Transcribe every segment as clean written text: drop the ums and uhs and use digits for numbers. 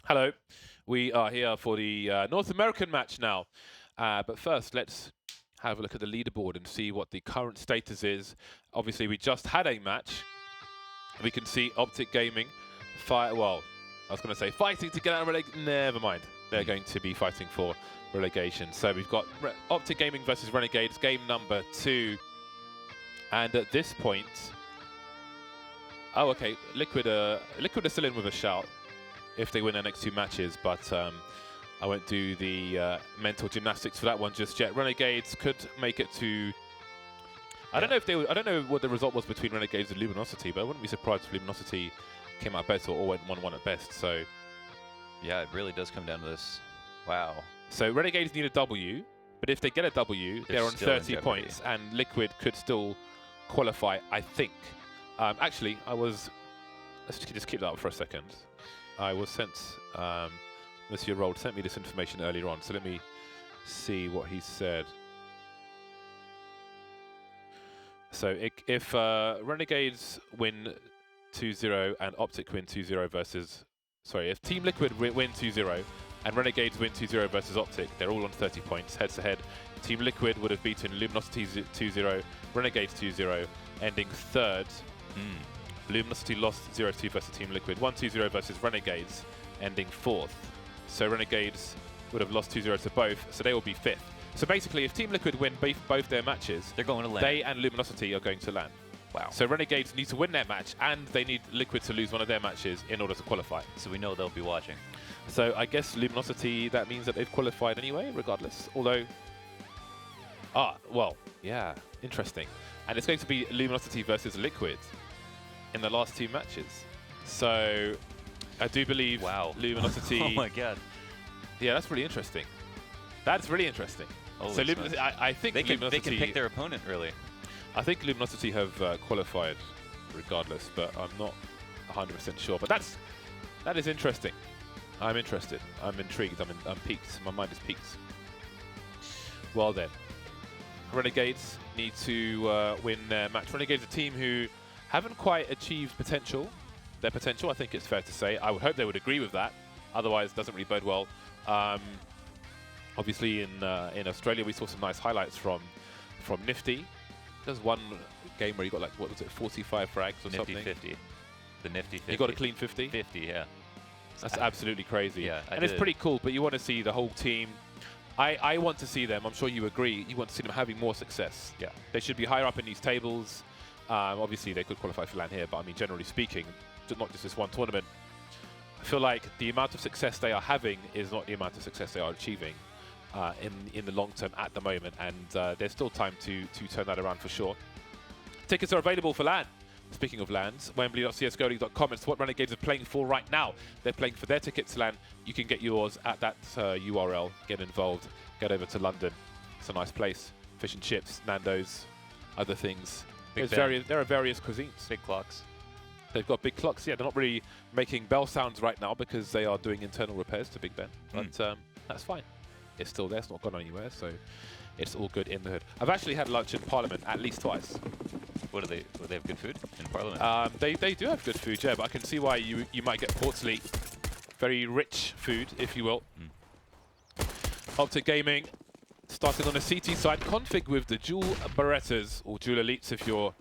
Hello, we are here for the North American match now. But first, let's have a look at the leaderboard and see what the current status is. Obviously, we just had a match. We can see Optic Gaming well, I was going to say fighting to get out of relegation. Never mind. They're going to be fighting for relegation. So we've got Optic Gaming versus Renegades, game number 2. And at this point, oh, okay, Liquid are still in with a shout if they win their next 2 matches, but I won't do the mental gymnastics for that one just yet. Renegades could make it to. I don't know if they. I don't know what the result was between Renegades and Luminosity, but I wouldn't be surprised if Luminosity came out better or went 1-1 at best. So yeah, it really does come down to this. Wow. So Renegades need a W, but if they get a W, they're on 30 points, and Liquid could still qualify, I think. Actually, let's just keep that up for a second. I was sent, Monsieur Rold sent me this information earlier on, so let me see what he said. So if Renegades win 2-0 and Optic win 2-0 versus, sorry, if Team Liquid win 2-0 and Renegades win 2-0 versus Optic, they're all on 30 points, head to head. Team Liquid would have beaten Luminosity 2-0, Renegades 2-0, ending third. Luminosity lost 0-2 versus Team Liquid, 1-2-0 versus Renegades, ending 4th. So Renegades would have lost 2-0 to both, so they will be 5th. So basically, if Team Liquid win both their matches, they're going to land. They and Luminosity are going to land. Wow. So Renegades need to win their match, and they need Liquid to lose one of their matches in order to qualify. So we know they'll be watching. So I guess Luminosity, that means that they've qualified anyway, regardless. Although, well, yeah, interesting. And it's going to be Luminosity versus Liquid in the last 2 matches. So I do believe Luminosity. Oh my god. Yeah, that's really interesting. That's really interesting. So I think they can pick their opponent, really. I think Luminosity have qualified regardless, but I'm not 100% sure. But that is interesting. I'm interested. I'm intrigued. I'm piqued. My mind is piqued. Well then, Renegades need to win their match. Renegades are a team who haven't quite achieved their potential, I think it's fair to say. I would hope they would agree with that. Otherwise, it doesn't really bode well. Obviously, in Australia, we saw some nice highlights from Nifty. There's one game where you got like, what was it, 45 frags or something? 50. The Nifty 50. You got a clean 50? 50, yeah. That's absolutely crazy. Yeah, and it's pretty cool, but you want to see the whole team. I want to see them, I'm sure you agree, you want to see them having more success. Yeah. They should be higher up in these tables. Obviously, they could qualify for LAN here, but I mean, generally speaking, not just this one tournament. I feel like the amount of success they are having is not the amount of success they are achieving in the long term at the moment, and there's still time to turn that around for sure. Tickets are available for LAN. Speaking of LANs, wembley.csgoleague.com. It's what Renegades are playing for right now. They're playing for their tickets to LAN. You can get yours at that URL. Get involved. Get over to London. It's a nice place. Fish and chips, Nando's, other things. There are various cuisines. Big clocks. They've got big clocks. Yeah, they're not really making bell sounds right now because they are doing internal repairs to Big Ben. But that's fine. It's still there. It's not gone anywhere. So it's all good in the hood. I've actually had lunch in Parliament at least twice. What do they have good food in Parliament? They do have good food, yeah, but I can see why you might get Portsley. Very rich food, if you will. Optic Gaming starting on the CT side. Config with the dual Berettas, or dual Elites if you're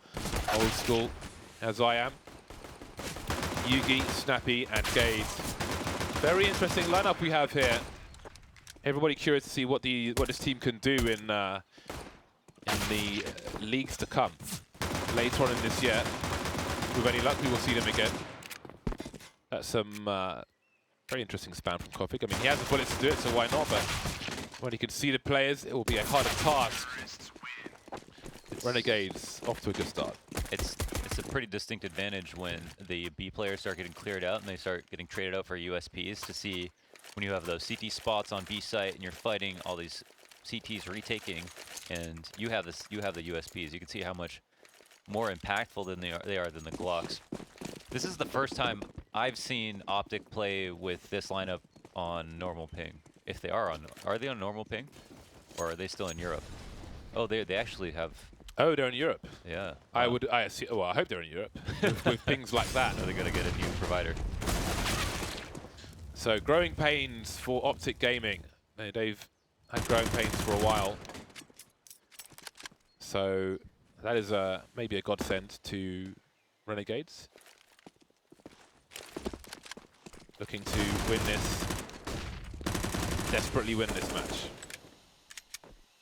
old school, as I am. Yugi, Snappy, and Gade. Very interesting lineup we have here. Everybody curious to see what this team can do in the leagues to come. Later on in this year, with any luck, we will see them again. That's some very interesting spam from Config. I mean, he has the bullets to do it, so why not? But when he can see the players, it will be a harder task. Renegades off to a good start. It's a pretty distinct advantage when the B players start getting cleared out and they start getting traded out for USPs, to see when you have those CT spots on B site and you're fighting all these CTs retaking, and you have the USPs. You can see how much more impactful than they are than the Glocks. This is the first time I've seen Optic play with this lineup on normal ping. If they are they on normal ping, or are they still in Europe? Oh, they actually have. Oh, they're in Europe. Yeah. I hope they're in Europe with things like that. They're gonna get a new provider. So growing pains for Optic Gaming. They've had growing pains for a while. So that is maybe a godsend to Renegades. Looking to win this, desperately win this match.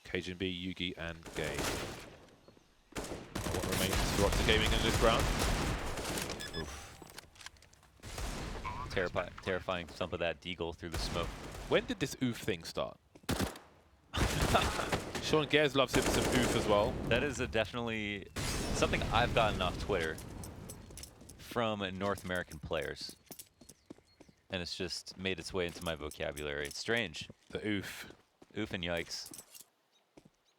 Cajun B, Yugi, and Gay. What remains for Optic Gaming in this round? Oof. Terrifying stump of that deagle through the smoke. When did this oof thing start? Sean Gares loves him some oof as well. That is definitely something I've gotten off Twitter from North American players. And it's just made its way into my vocabulary. It's strange. The oof. Oof and yikes.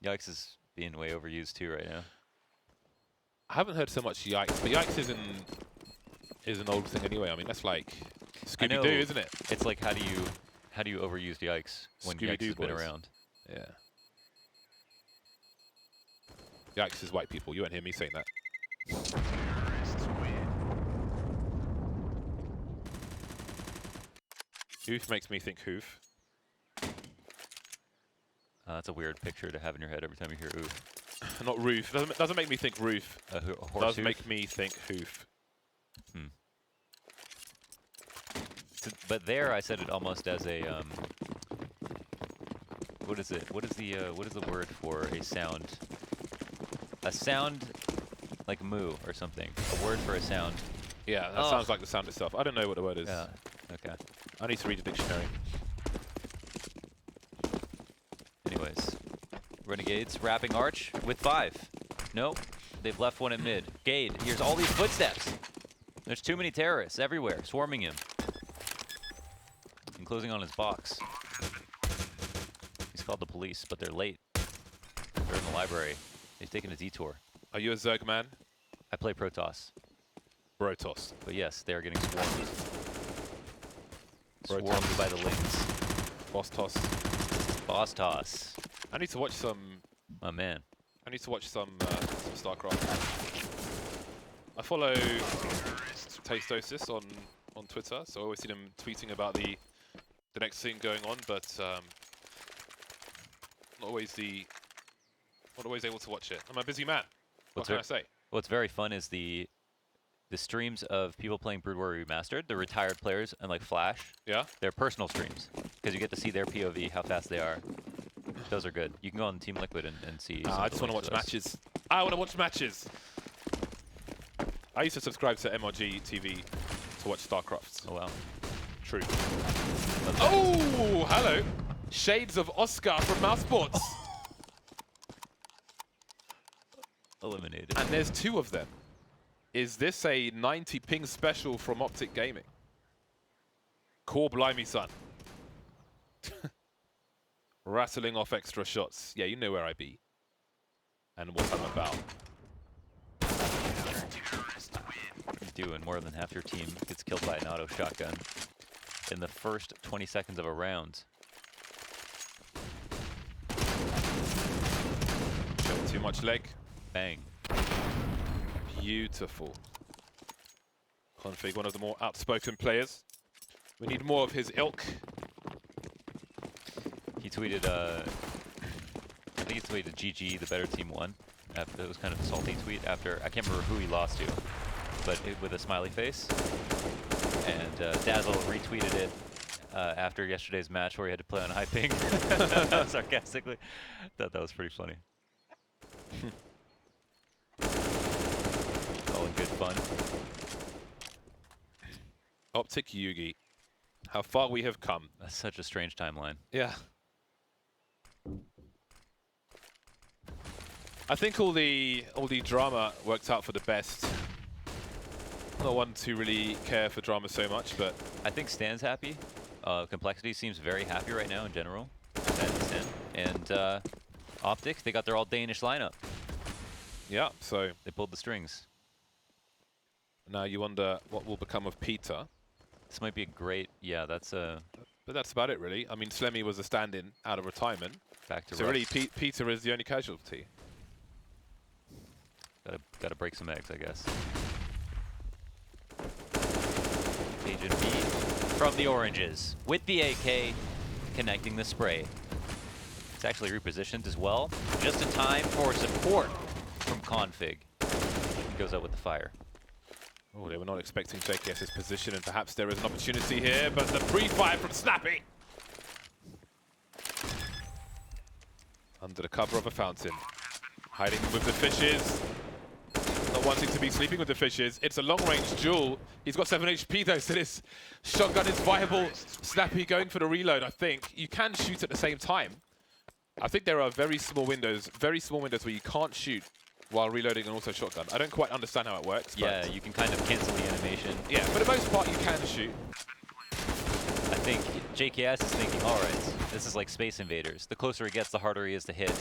Yikes is being way overused too right now. I haven't heard so much yikes, but yikes is an old thing anyway. I mean, that's like Scooby-Doo, isn't it? It's like how do you overuse yikes when yikes has been around? Yeah. Yikes is white people. You won't hear me saying that. Oof makes me think hoof. That's a weird picture to have in your head every time you hear oof. Not roof. Doesn't make me think roof. A horse Does hoof? make me think hoof. But there, I said it almost as a what is it? What is the word for a sound? A sound like moo or something. A word for a sound. Yeah, that sounds like the sound itself. I don't know what the word is. Yeah. Okay. I need to read a dictionary. Anyways, Renegades wrapping arch with 5. Nope, they've left one at mid. Gade, here's all these footsteps. There's too many terrorists everywhere, swarming him. And closing on his box. He's called the police, but they're late. They're in the library. They've taken a detour. Are you a Zerg man? I play Protoss. Brotos. But yes, they are getting swarmed. Protoss. Swarmed by the lings. Boss toss. Boss toss. I need to watch some. My man. I need to watch some StarCraft. I follow Tastosis on Twitter, so I always see them tweeting about the next thing going on, but not always able to watch it. I'm a busy man. What can I say? What's very fun is the streams of people playing Brood Warrior Remastered, the retired players, and like Flash. Yeah. They're personal streams because you get to see their POV, how fast they are. Those are good. You can go on Team Liquid and see. I just want to watch matches. I want to watch matches. I used to subscribe to MRG TV to watch StarCraft. Oh wow. True. Oh, hello. Shades of Oscar from Mouse Sports. Eliminated. And there's 2 of them. Is this a 90 ping special from Optic Gaming? Core blimey, son. Rattling off extra shots. Yeah, you know where I be. And what I'm about. You do, and more than half your team gets killed by an auto shotgun in the first 20 seconds of a round. Showing too much leg. Bang. Beautiful. Config, one of the more outspoken players. We need more of his ilk. He tweeted, I think he tweeted GG, the better team won. It was kind of a salty tweet after, I can't remember who he lost to, but with a smiley face. And Dazzle retweeted it after yesterday's match where he had to play on high ping. Sarcastically. Thought that was pretty funny. All in good fun. Optic Yugi. How far we have come. That's such a strange timeline. Yeah. I think all the drama worked out for the best. Not one to really care for drama so much, but I think Stan's happy. Complexity seems very happy right now in general. And Optic, they got their all Danish lineup. yeah, so They pulled the strings. now you wonder what will become of Peter. This might be a great, yeah, that's a But that's about it, really. I mean, Slemmy was a stand-in out of retirement. back to So Rust. really, Peter is the only casualty. Gotta break some eggs, I guess. Agent B from the oranges with the AK connecting the spray. It's actually repositioned as well. Just in time for support from Config. He goes out with the fire. Oh, they were not expecting JKS's position, and perhaps there is an opportunity here, but the pre-fire from Snappy. Under the cover of a fountain. Hiding with the fishes. Not wanting to be sleeping with the fishes. It's a long-range duel. He's got 7 HP though, so this shotgun is viable. Snappy going for the reload, I think. You can shoot at the same time. I think there are very small windows where you can't shoot while reloading and also shotgun. I don't quite understand how it works. Yeah, you can kind of cancel the animation. Yeah, for the most part you can shoot. I think JKS is thinking, all right, this is like Space Invaders. The closer he gets, the harder he is to hit.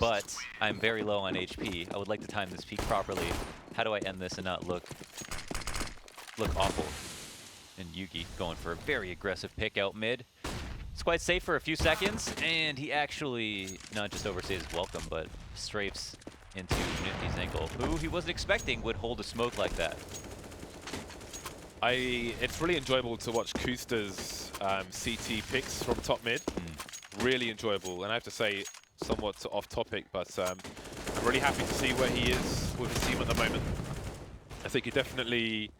But I'm very low on HP. I would like to time this peak properly. How do I end this and not look awful? And Yugi going for a very aggressive pick out mid. It's quite safe for a few seconds, and he actually not just overstays his welcome, but strafes into Nifty's ankle, who he wasn't expecting would hold a smoke like that. It's really enjoyable to watch Kusta's CT picks from top mid. Really enjoyable, and I have to say, somewhat off topic, but I'm really happy to see where he is with his team at the moment. I think he definitely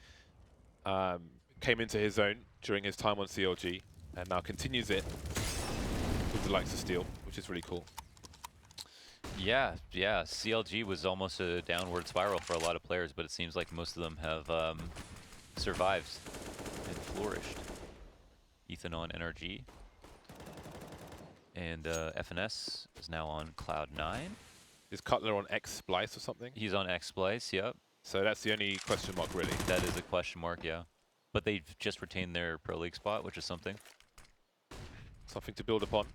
came into his own during his time on CLG, and now continues it with the likes of Steel, which is really cool. Yeah, CLG was almost a downward spiral for a lot of players, but it seems like most of them have survived and flourished. Ethan on NRG. And FNS is now on Cloud 9. Is Cutler on X Splice or something? He's on X Splice, yep. So that's the only question mark, really. That is a question mark, yeah. But they've just retained their Pro League spot, which is something. Something to build upon.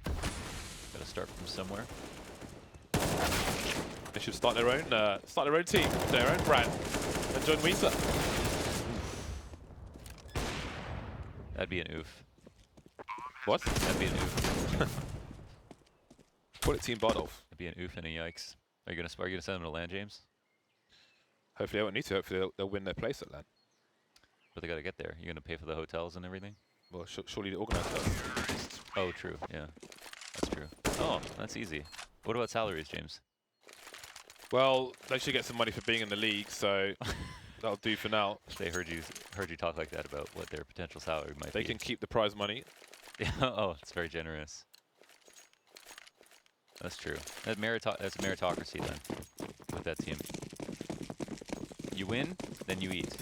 Gotta start from somewhere. They should start their own team, their own brand, and join Weezer. That'd be an oof. What? That'd be an oof. Call it Team Bardolph. That'd be an oof and a yikes. Are you gonna send them to LAN, James? Hopefully they won't need to. Hopefully they'll win their place at LAN. But they gotta get there. You're gonna pay for the hotels and everything? Well, surely the organizer does. Oh, true. Yeah, that's true. Oh, that's easy. What about salaries, James? Well, they should get some money for being in the league, so that'll do for now. They heard you talk like that about what their potential salary might be. They can keep the prize money. Yeah. Oh, it's very generous. That's true. That's meritocracy then, with that team. You win, then you eat.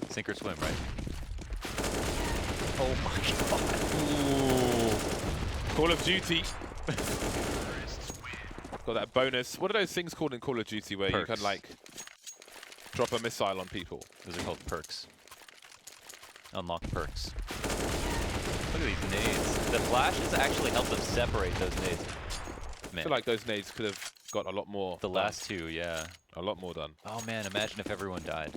Sink or swim, right? Oh my god. Ooh. Call of Duty. Got that bonus. What are those things called in Call of Duty where Perks. you can like drop a missile on people? Those are called perks. Unlock perks. Look at these nades. The flashes actually help them separate those nades. Man. I feel like those nades could have got a lot more. The last two, yeah. A lot more done. Oh man, imagine if everyone died.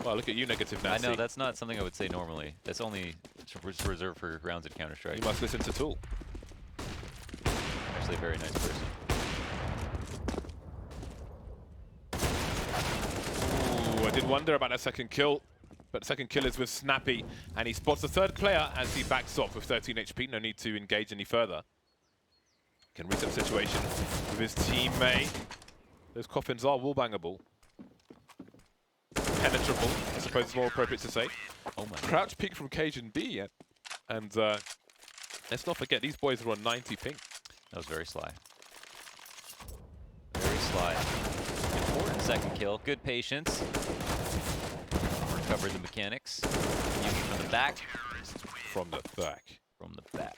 Well, look at you, negative Nancy. I know, that's not something I would say normally. That's only reserved for rounds at Counter-Strike. You must listen to Tool. Actually a very nice person. Ooh, I did wonder about that second kill. But the second kill is with Snappy, and he spots the third player as he backs off with 13 HP. No need to engage any further. Can reset the situation with his teammate. Those coffins are wall-bangable. Penetrable, I suppose is more appropriate to say. Oh my Crouch God. peek from Cajun B, and let's not forget, these boys are on 90 ping. That was very sly. Very sly. Important second kill. Good patience. Recovered the mechanics. Yugi from the back. From the back. From the back.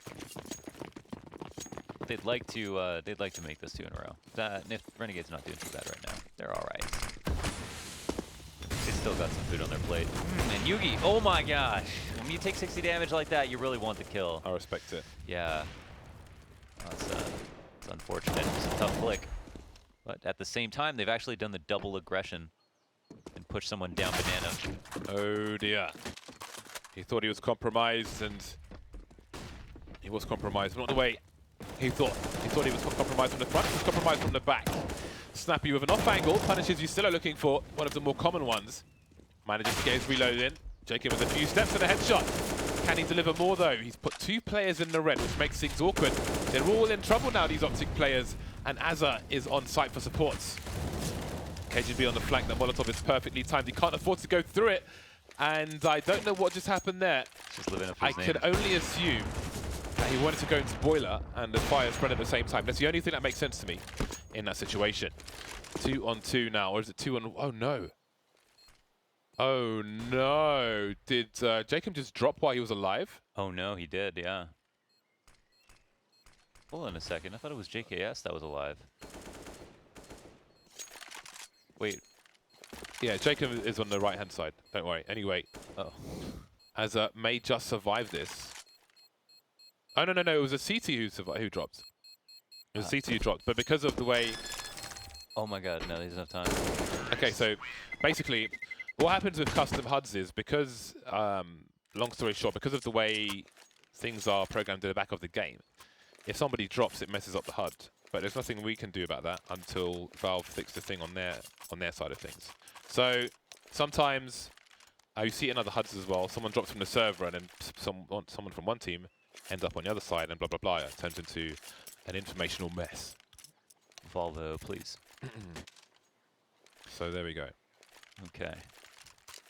They'd like to make this 2 in a row. Renegade's not doing too bad right now. They're all right. They still got some food on their plate. And Yugi, oh my gosh! When you take 60 damage like that, you really want the kill. I respect it. Yeah. It's unfortunate. It's a tough flick. But at the same time, they've actually done the double aggression and pushed someone down banana. Oh dear. He thought he was compromised, and he was compromised. Not the way he thought. He thought he was compromised from the front, he was compromised from the back. Snappy with an off angle punishes you. Still are looking for one of the more common ones. Manages to get his reload in. Jacob with a few steps and a headshot. Can he deliver more though? He's put 2 players in the red, which makes things awkward. They're all in trouble now, these Optic players, and Azza is on site for supports. KGB on the flank, the Molotov is perfectly timed. He can't afford to go through it, and I don't know what just happened there. Just living up I his name. can only assume that he wanted to go into boiler and the fire spread at the same time. That's the only thing that makes sense to me in that situation. 2 on 2 now, or is it 2 on... Oh no. Oh no. Did Jacob just drop while he was alive? Oh no, he did, yeah. Hold on a second, I thought it was JKS that was alive. Wait. Yeah, Jacob is on the right-hand side. Don't worry. Anyway, Azza may just survive this. Oh, no. It was a CT who dropped. It was CT who dropped, but because of the way... Oh my god, no, he doesn't have time. Okay, so basically, what happens with custom HUDs is because, long story short, because of the way things are programmed in the back of the game, if somebody drops, it messes up the HUD. But there's nothing we can do about that until Valve fix the thing on their side of things. So sometimes you see it in other HUDs as well. Someone drops from the server, and then someone from one team ends up on the other side, and blah blah blah. It turns into an informational mess. Volvo, please. So there we go. Okay.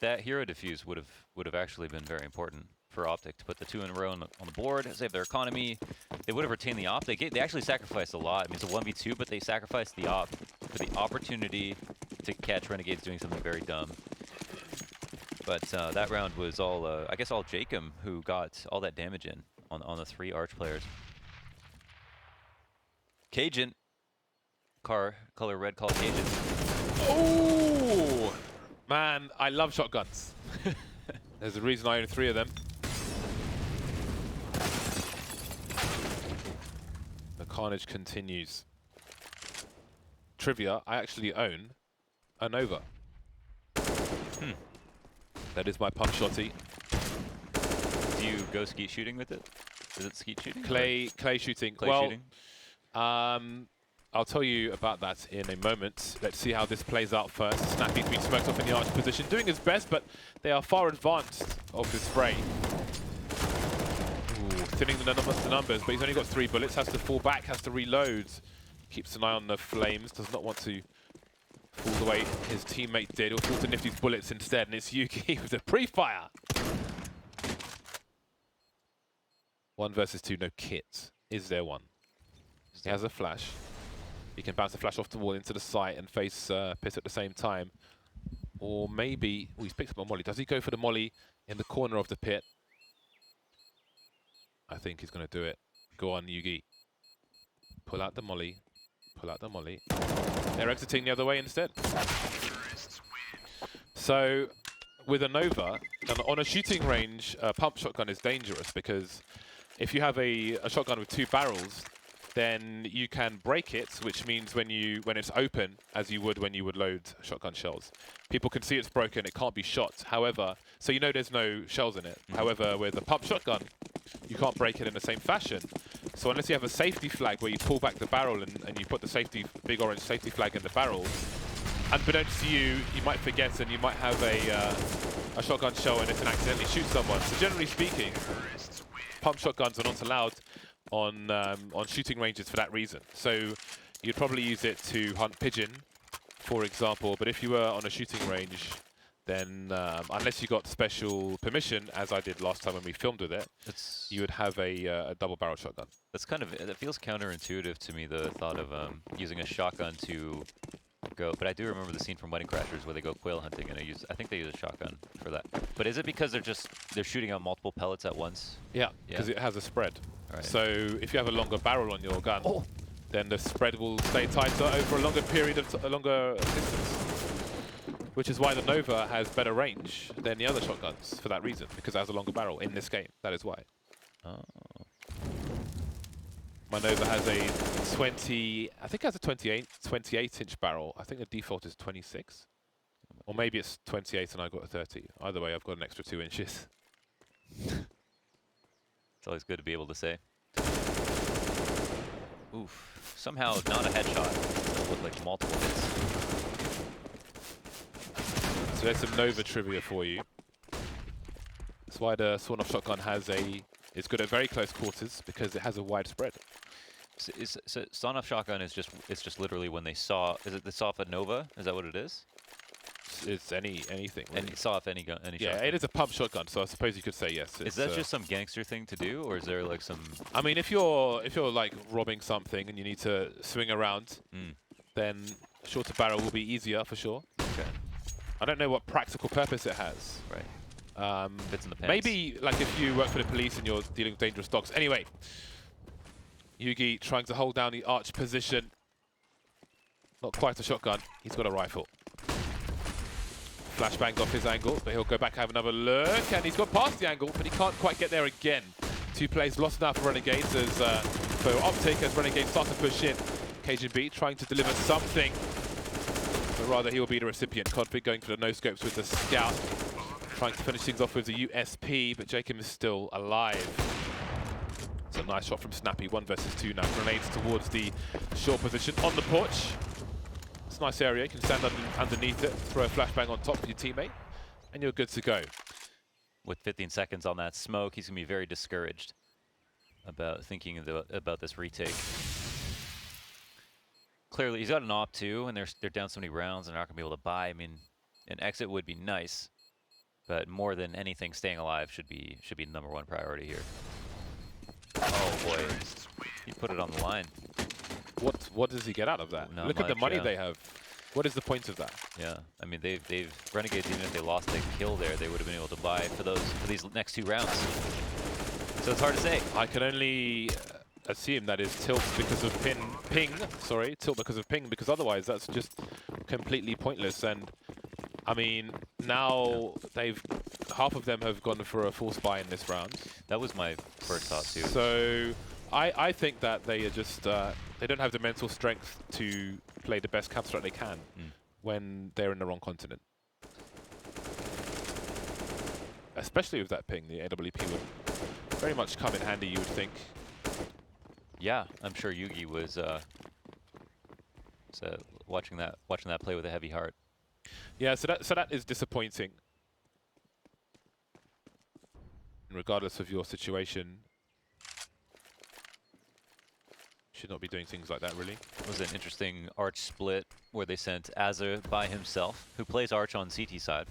That hero defuse would have actually been very important for Optic to put the 2 in a row on the board, save their economy. They would have retained the op. They actually sacrificed a lot. I mean, it's a 1v2, but they sacrificed the op for the opportunity to catch Renegades doing something very dumb. But that round was all, I guess, all Jacob who got all that damage in on the 3 Arch players. Cajun. Color red, called Cajun. Oh! Man, I love shotguns. There's a reason I own 3 of them. The carnage continues. Trivia, I actually own a Nova. That is my pump shotty. Do you go skeet shooting with it? Is it skeet shooting? Clay shooting. Clay shooting? I'll tell you about that in a moment. Let's see how this plays out first. Snappy's been smoked off in the arch position, doing his best, but they are far advanced of this spray. Ooh, thinning the numbers, but he's only got 3 bullets, has to fall back, has to reload. Keeps an eye on the flames, does not want to fall the way his teammate did. He'll fall to Nifty's bullets instead, and it's Yuki with a pre-fire. 1 versus 2, no kit. Is there one? He has a flash. He can bounce the flash off the wall into the site and face Piss at the same time. Or maybe... Oh, he's picked up a molly. Does he go for the molly in the corner of the pit? I think he's going to do it. Go on, Yugi. Pull out the molly. Pull out the molly. They're exiting the other way instead. So, with a Nova, on a shooting range, a pump shotgun is dangerous because if you have a shotgun with 2 barrels, then you can break it, which means when it's open, as you would when you would load shotgun shells, people can see it's broken, it can't be shot. However, so you know there's no shells in it. However, with a pump shotgun, you can't break it in the same fashion. So unless you have a safety flag where you pull back the barrel and you put the big orange safety flag in the barrel, unbeknownst to you, you might forget and you might have a shotgun shell and it can accidentally shoot someone. So generally speaking, pump shotguns are not allowed on shooting ranges for that reason. So you'd probably use it to hunt pigeon, for example. But if you were on a shooting range, then unless you got special permission, as I did last time when we filmed with it, you would have a double-barrel shotgun. That's kind of, that feels counterintuitive to me, the thought of using a shotgun to go. But I do remember the scene from Wedding Crashers where they go quail hunting, and I think they use a shotgun for that. But is it because they're shooting out multiple pellets at once? Yeah, because it has a spread. Right. So if you have a longer barrel on your gun, then the spread will stay tighter over a longer period of a longer distance. Which is why the Nova has better range than the other shotguns for that reason, because it has a longer barrel in this game. That is why. Oh. My Nova has a 20, I think it has a 28-inch barrel. I think the default is 26. Or maybe it's 28 and I got a 30. Either way, I've got an extra 2 inches. It's always good to be able to say. Oof. Somehow not a headshot. It looked like multiple hits. It's there's some Nova trivia for you. That's why the sawn-off shotgun is good at very close quarters, because it has a wide spread. So sawn-off shotgun is just literally when they saw. Is it they saw off a Nova? Is that what it is? It's anything. Really. And saw off any gun, any yeah, shotgun. It is a pump shotgun, so I suppose you could say yes. Is that just some gangster thing to do, or is there like some? I mean, if you're like robbing something and you need to swing around, then shorter barrel will be easier for sure. Okay. I don't know what practical purpose it has. Right. Fits in the pants. Maybe like if you work for the police and you're dealing with dangerous dogs. Anyway, Yugi trying to hold down the arch position. Not quite a shotgun. He's got a rifle. Flashbangs off his angle, but he'll go back and have another look, and he's got past the angle, but he can't quite get there again. 2 plays lost now for Renegades as for Optic as Renegades start to push in. Cajun B trying to deliver something, but rather he will be the recipient. Config going for the no-scopes with the scout, trying to finish things off with the USP, but Jacob is still alive. It's a nice shot from Snappy, 1 versus 2 now. Grenades towards the short position on the porch. It's a nice area, you can stand underneath it, throw a flashbang on top of your teammate, and you're good to go. With 15 seconds on that smoke, he's going to be very discouraged about thinking about this retake. Clearly, he's got an op too, and they're down so many rounds, and they're not going to be able to buy. I mean, an exit would be nice, but more than anything, staying alive should be the #1 priority here. Oh boy, he put it on the line. What does he get out of that? Not Look much, at the money yeah. they have. What is the point of that? Yeah, I mean they've Renegades, even if they lost the kill there, they would have been able to buy for these next 2 rounds. So it's hard to say. I can only assume that is tilt because of ping. Sorry, tilt because of ping, because otherwise that's just completely pointless. And I mean, now half of them have gone for a force buy in this round. That was my first thought too. So I think that they are just they don't have the mental strength to play the best counter strat they can when they're in the wrong continent. Especially with that ping, the AWP would very much come in handy, you would think. Yeah, I'm sure Yugi was watching that play with a heavy heart. Yeah, so that is disappointing. And regardless of your situation, should not be doing things like that, really. It was an interesting Arch split where they sent Azza by himself, who plays Arch on CT side,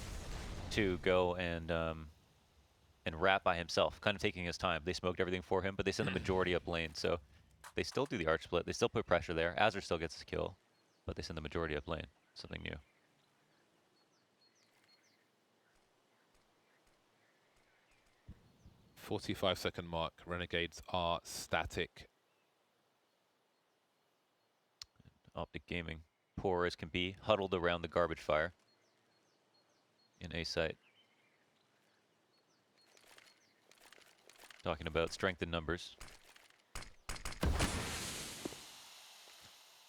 to go and wrap by himself, kind of taking his time. They smoked everything for him, but they sent the majority up lane, so they still do the Arch split. They still put pressure there. Azza still gets his kill, but they send the majority up lane. Something new. .45-second mark. Renegades are static. Optic Gaming, poor as can be, huddled around the garbage fire in FACEIT. Talking about strength in numbers.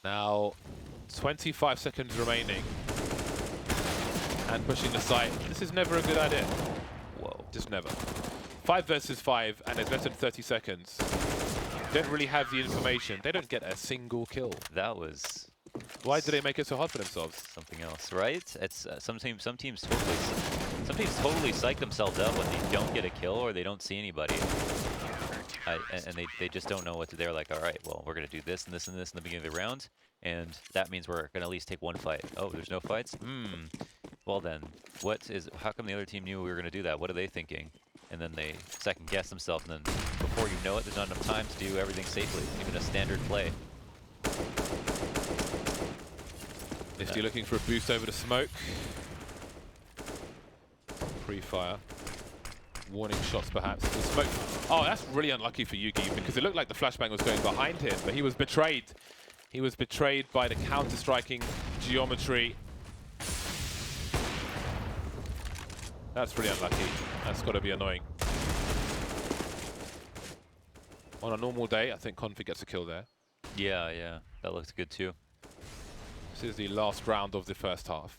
Now, 25 seconds remaining. And pushing the site. This is never a good idea. Whoa. Just never. 5 versus 5, and there's less than 30 seconds. Don't really have the information. They don't get a single kill. That was... Why do they make it so hard for themselves? Something else, right? It's some teams totally psych themselves up when they don't get a kill or they don't see anybody, and they just don't know what to. They're like, all right, well, we're gonna do this and this and this in the beginning of the round, and that means we're gonna at least take 1 fight. Oh, there's no fights. Well then, how come the other team knew we were gonna do that? What are they thinking? And then they second guess themselves, and then before you know it, there's not enough time to do everything safely, even a standard play. Nifty looking for a boost over the smoke. Pre-fire. Warning shots perhaps. The smoke. Oh, that's really unlucky for Yugi, because it looked like the flashbang was going behind him, but he was betrayed. He was betrayed by the counter-striking geometry. That's really unlucky. That's got to be annoying. On a normal day, I think Config gets a kill there. Yeah, that looks good too. This is the last round of the first half.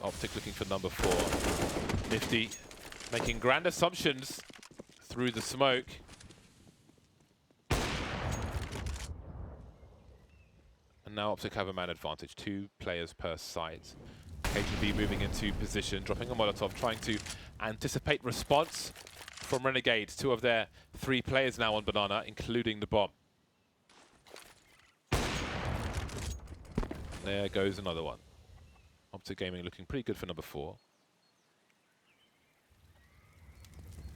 Optic looking for number 4. Nifty making grand assumptions through the smoke. And now Optic have a man advantage. 2 players per side. KGB moving into position, dropping a Molotov, trying to anticipate response from Renegades. 2 of their 3 players now on Banana, including the bomb. There goes another one. Optic Gaming looking pretty good for number 4.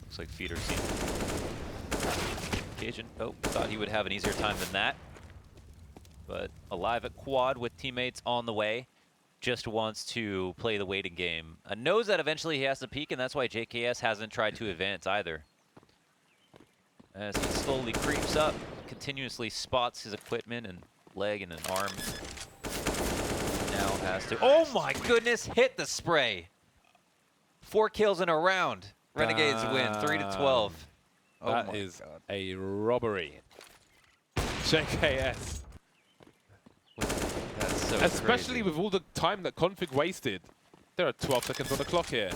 Looks like feeder seen. Cajun, oh, thought he would have an easier time than that. But alive at quad with teammates on the way. Just wants to play the waiting game. Knows that eventually he has to peek, and that's why JKS hasn't tried to advance either. As he slowly creeps up, continuously spots his equipment and leg and an arm. Now has to, oh my goodness, hit the spray. 4 kills in a round. Renegades win 3-12. That is a robbery. JKS. That's so Especially crazy. with all the time that Config wasted. There are 12 seconds on the clock here.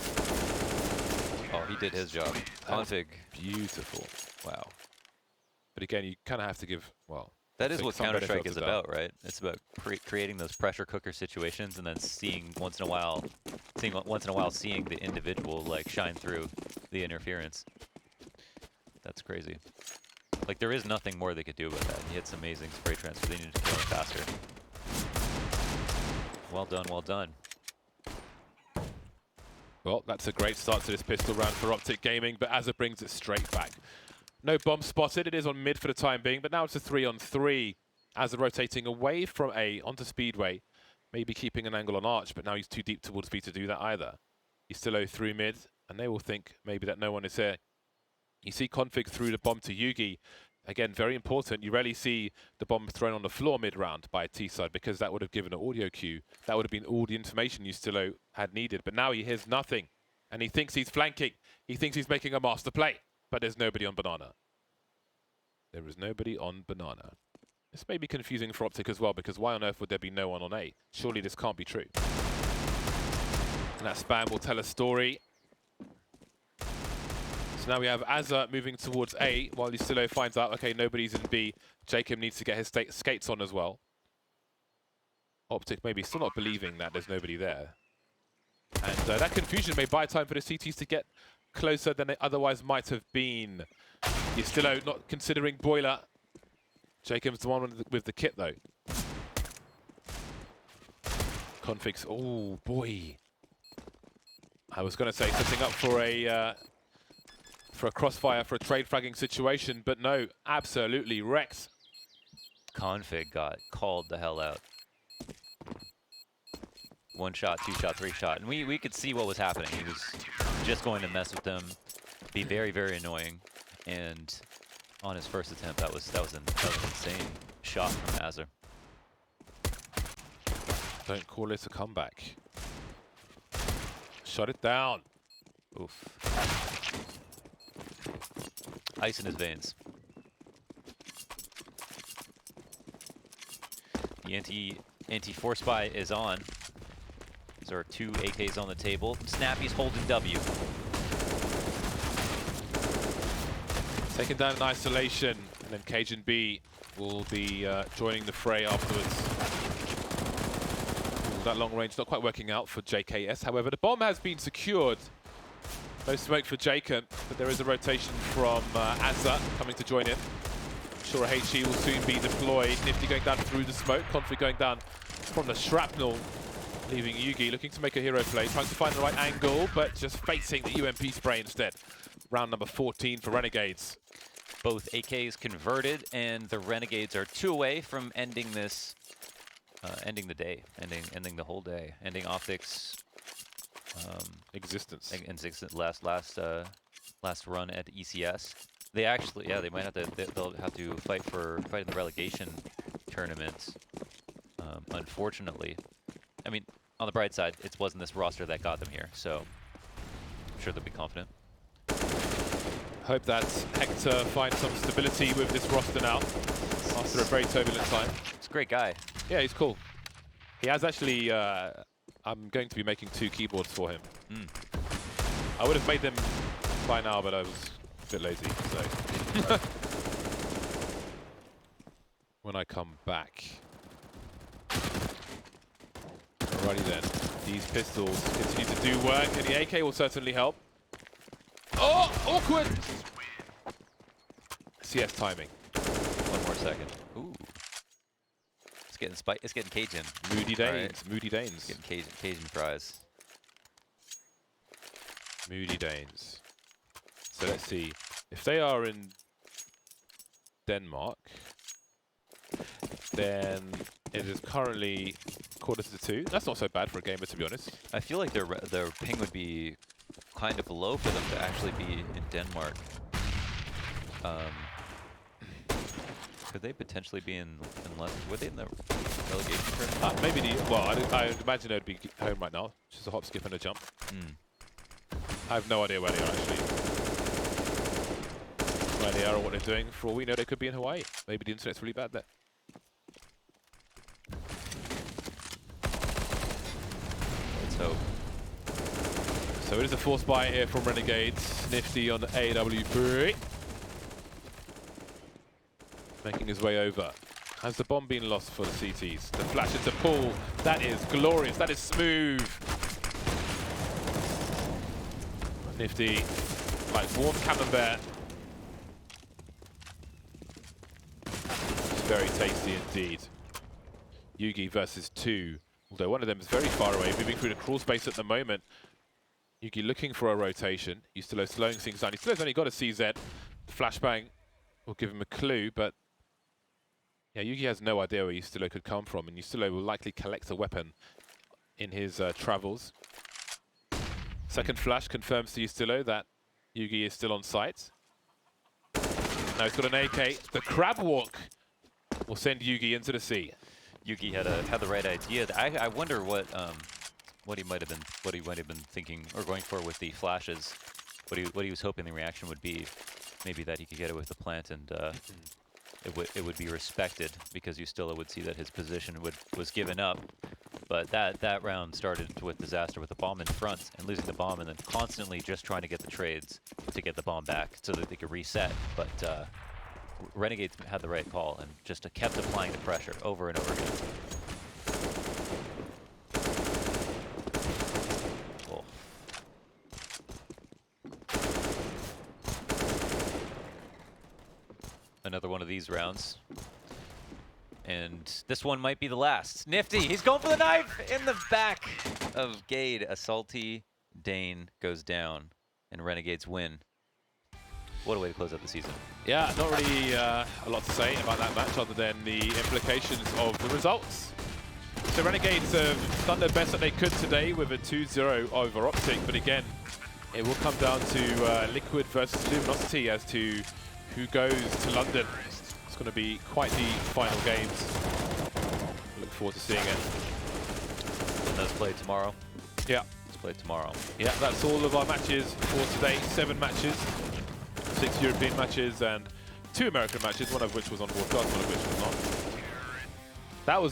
Oh, he did his job. Config. Beautiful. Wow. But again, you kind of have to give, well... That is take what some Counter-Strike benefit is of the doubt. about, right? It's about creating those pressure cooker situations and then seeing once in a while seeing the individual like shine through the interference. That's crazy. Like there is nothing more they could do about that. He hits amazing spray transfer. They needed to kill him faster. Well done, well done. Well, that's a great start to this pistol round for Optic Gaming, but Azza brings it straight back. No bomb spotted. It is on mid for the time being, but now it's a 3-on-3. Azza rotating away from A onto Speedway, maybe keeping an angle on Arch, but now he's too deep towards B to do that either. He's still 0 through mid, and they will think maybe that no one is here. You see Config through the bomb to Yugi. Again, very important. You rarely see the bomb thrown on the floor mid-round by a T-side because that would have given an audio cue. That would have been all the information Ustilo had needed. But now he hears nothing, and he thinks he's flanking. He thinks he's making a master play, but there's nobody on Banana. There is nobody on Banana. This may be confusing for Optic as well, because why on earth would there be no one on A? Surely this can't be true. And that spam will tell a story. So now we have Azza moving towards A, while Ustilo finds out, okay, nobody's in B. Jacob needs to get his skates on as well. Optic maybe still not believing that there's nobody there. And that confusion may buy time for the CTs to get closer than they otherwise might have been. Ustilo not considering Boiler. Jacob's the one with the kit, though. Configs, oh boy. I was going to say setting up for a crossfire, for a trade fragging situation, but no, absolutely wrecked. Config got called the hell out. 1 shot, 2 shot, 3 shot, and we could see what was happening. He was just going to mess with them, be very, very annoying, and on his first attempt, that was an insane shot from Azza. Don't call it a comeback. Shut it down. Oof. Ice in his veins. The anti-force buy is on. There are 2 AKs on the table. Snappy's holding W. Taken down in isolation, and then Cajun B will be joining the fray afterwards. Ooh, that long range not quite working out for JKS. However, the bomb has been secured. No smoke for Jacob, but there is a rotation from Azza coming to join in. I'm sure a HE will soon be deployed. Nifty going down through the smoke. Config going down from the shrapnel, leaving Yugi looking to make a hero play, trying to find the right angle, but just facing the UMP spray instead. Round number 14 for Renegades. Both AKs converted, and the Renegades are 2 away from ending this, ending the day, ending the whole day, ending Optic's existence. Last run at ECS. They actually, yeah, they might have to. They'll have to fight in the relegation tournaments. Unfortunately, I mean, on the bright side, it wasn't this roster that got them here, so I'm sure they'll be confident. Hope that Hector finds some stability with this roster now after a very turbulent time. He's a great guy. Yeah, he's cool. He has actually, I'm going to be making 2 keyboards for him. I would have made them by now, but I was a bit lazy, so. When I come back. Alrighty then. These pistols continue to do work, and the AK will certainly help. Oh, awkward! CS timing. 1 more second. Ooh. It's getting Cajun. Moody Danes. Right. Moody Danes. Getting Cajun fries. Moody Danes. So let's see. If they are in Denmark, then it is currently 1:45. That's not so bad for a gamer, to be honest. I feel like their ping would be kind of low for them to actually be in Denmark. Could they potentially be in were they in the relegation tournament? Maybe I would imagine they'd be home right now. Just a hop, skip, and a jump. I have no idea where they are actually. Where they are or what they're doing. For all we know, they could be in Hawaii. Maybe the internet's really bad there. Let's hope. So it is a forced buy here from Renegades. Nifty on the AWP. Making his way over. Has the bomb been lost for the CTs? The flash into pull. That is glorious. That is smooth. Nifty, like warm camembert. It's very tasty indeed. Yugi versus 2. Although one of them is very far away, moving through the crawl space at the moment. Yugi looking for a rotation. Yustilo slowing things down. Yustilo's only got a CZ. Flashbang will give him a clue, but yeah, Yugi has no idea where Yustilo could come from, and Yustilo will likely collect a weapon in his travels. Second flash confirms to Yustilo that Yugi is still on site. Now he's got an AK. The crab walk will send Yugi into the sea. Yugi had the right idea. I wonder what he might have been thinking or going for with the flashes. What he was hoping the reaction would be. Maybe that he could get it with the plant and it would be respected because Yustilo would see that his position was given up. But that round started with disaster with the bomb in front and losing the bomb and then constantly just trying to get the trades to get the bomb back so that they could reset. But Renegades had the right call and just kept applying the pressure over and over again. Oh. Another one of these rounds. And this one might be the last. Nifty, he's going for the knife in the back of Gade. A salty Dane goes down, and Renegades win. What a way to close out the season. Yeah, not really a lot to say about that match other than the implications of the results. So Renegades have done their best that they could today with a 2-0 over Optic, but again, it will come down to Liquid versus Luminosity as to who goes to London. It's going to be quite the final games. Look forward to seeing it. And those play tomorrow? Yeah. Let's play tomorrow. Yeah, that's all of our matches for today. 7 matches, 6 European matches, and 2 American matches, one of which was on broadcast, one of which was not.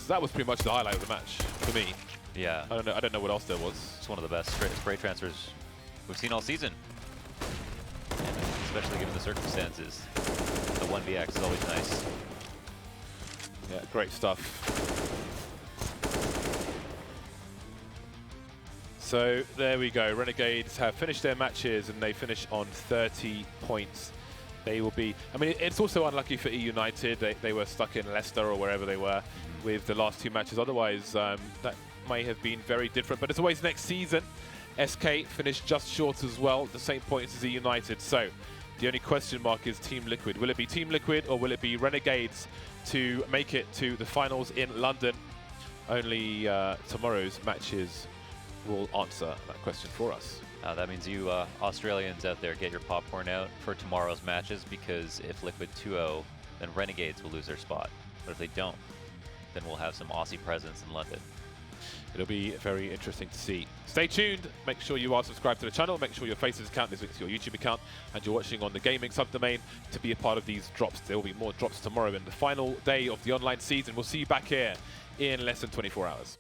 That was pretty much the highlight of the match for me. Yeah. I don't know what else there was. It's one of the best spray transfers we've seen all season. And especially given the circumstances. The 1vx is always nice. Yeah, great stuff. So there we go. Renegades have finished their matches and they finish on 30 points. They will be, I mean, it's also unlucky for E United. They were stuck in Leicester or wherever they were with the last 2 matches. Otherwise, that may have been very different. But as always, next season, SK finished just short as well, the same points as E United. So the only question mark is Team Liquid. Will it be Team Liquid or will it be Renegades to make it to the finals in London? Only tomorrow's matches will answer that question for us. That means you Australians out there, get your popcorn out for tomorrow's matches, because if Liquid 2-0, then Renegades will lose their spot. But if they don't, then we'll have some Aussie presence in London. It'll be very interesting to see. Stay tuned. Make sure you are subscribed to the channel. Make sure your FACEIT account is linked to your YouTube account and you're watching on the gaming subdomain to be a part of these drops. There will be more drops tomorrow in the final day of the online season. We'll see you back here in less than 24 hours.